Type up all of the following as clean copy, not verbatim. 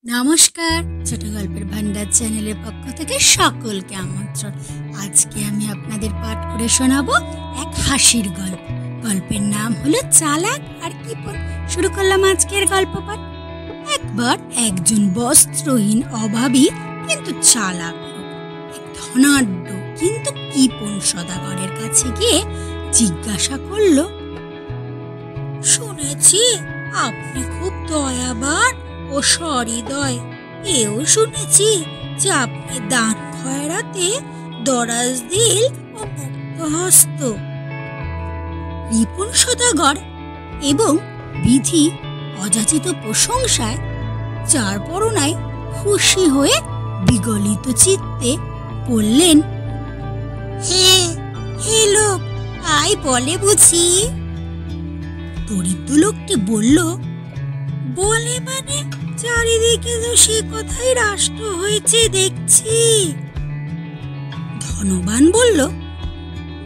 নমস্কার, ছোট গল্পের ভান্ডার চ্যানেলের পক্ষ থেকে সকলকে আমন্ত্রণ। আজকে আমি আপনাদের পাঠ করে শোনাবো এক হাসির গল্প। গল্পের নাম হলো চালাক আর কিপন। শুরু করলাম আজকের গল্প পাঠ। একবার একজন বস্ত্রহীন, অভাবী কিন্তু চালাক লোক এক ধনাঢ্য কিন্তু কিপন সদাগরের কাছে গিয়ে জিজ্ঞাসা করলো, শুনেছি আপনি খুব দয়াবান ও সহৃদয়। এও শুনেছি যে আপনি দান খয়রাতে দরাজ দিল ও মুক্ত হস্ত। রিপুন সদাগর এবং বিধি অযাচিত প্রশংসায় চার পরনায় খুশি হয়ে বিগলিত চিত্তে বললেন, হে লোক, তাই বলে বুঝি? দরিদ্র লোকটি বলল, বলে মানে চারিদিকে তো সে কথাই রাষ্ট্র হয়েছে দেখছি। ধনবান বলল,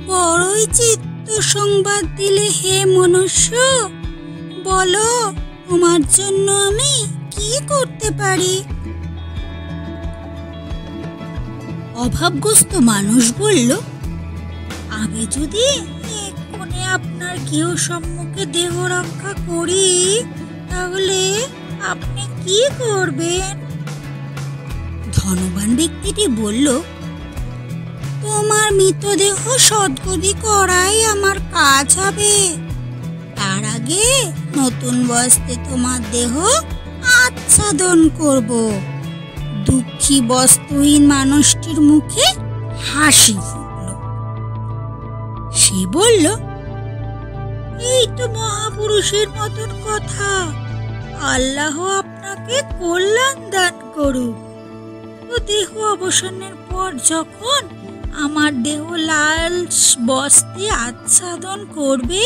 বড়ই চিত্ত সংবাদ দিলে হে মনুষ্য, বলো তোমার জন্য আমি কি করতে পারি? অভাবগ্রস্ত মানুষ বলল, আমি যদি এক্ষণে আপনার গৃহ সম্মুখে দেহ রক্ষা করি তাহলে আপনি কি করবেন? ধনবান ব্যক্তিটি বলল, তোমার মৃতদেহ সদ্গতি করাই আমার কাজ হবে। তার আগে নতুন বস্ত্রে তোমার দেহ আচ্ছাদন করব। দুঃখী বস্ত্রহীন মানুষটির মুখে হাসি ফুটল। সে বলল, এই তো মহাপুরুষের মতন কথা। আল্লাহ আপনাকে কল্যাণ দান করুক। তো দেহ অবসানের পর যখন আমার দেহ লাল বস্ত্রে আচ্ছাদন করবে,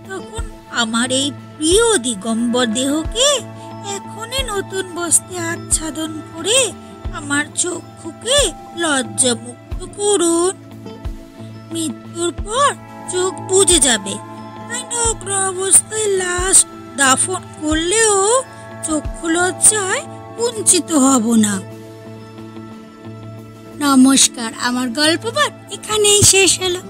তখন আমার এই প্রিয় দিগম্বর দেহকে এখনই নতুন বস্ত্রে আচ্ছাদন করে আমার চক্ষুকে লজ্জামুক্ত করুন। মৃত্যুর পর চোখ বুজে যাবে, তাই নগ্ন অবস্থায় লাশ দাফন করলেও চক্ষু লজ্জায় বঞ্চিত হব না। নমস্কার, আমার গল্প পাঠ এখানেই শেষ হলো।